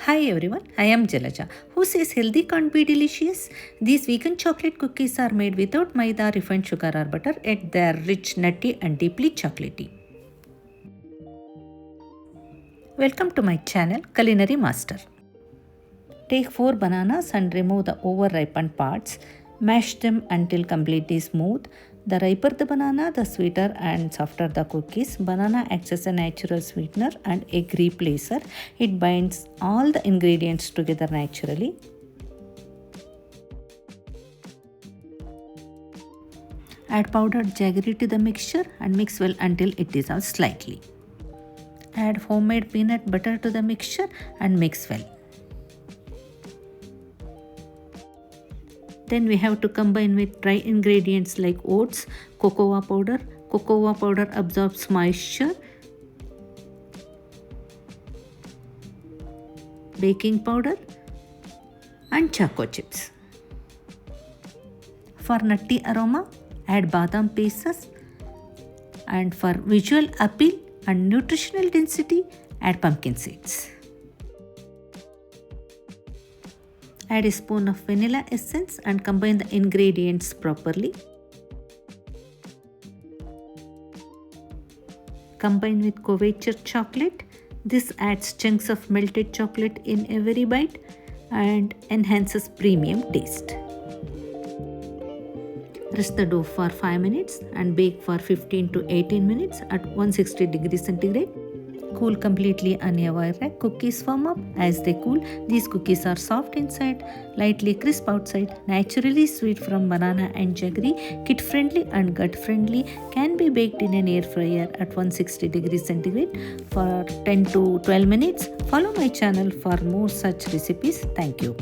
Hi everyone, I am Jalaja. Who says healthy can't be delicious? These vegan chocolate cookies are made without maida, refined sugar or butter, yet they are rich, nutty and deeply chocolatey. Welcome to my channel, Culinary Master. Take 4 bananas and remove the over-ripened parts. Mash them until completely smooth. The riper the banana, the sweeter and softer the cookies. Banana acts as a natural sweetener and egg replacer. It binds all the ingredients together naturally. Add powdered jaggery to the mixture and mix well until it dissolves slightly. Add homemade peanut butter to the mixture and mix well. Then we have to combine with dry ingredients like oats, cocoa powder. Cocoa powder absorbs moisture. Baking powder and choco chips. For nutty aroma, add badam pieces. And for visual appeal and nutritional density, add pumpkin seeds. Add a spoon of vanilla essence and combine the ingredients properly. Combine with couverture chocolate. This adds chunks of melted chocolate in every bite and enhances premium taste. Rest the dough for 5 minutes and bake for 15 to 18 minutes at 160 degrees centigrade. Cool completely on a wire rack. Cookies firm up as they cool. These cookies are soft inside, lightly crisp outside, naturally sweet from banana and jaggery, kid friendly and gut friendly. Can be baked in an air fryer at 160 degrees centigrade for 10 to 12 minutes. Follow my channel for more such recipes. Thank you.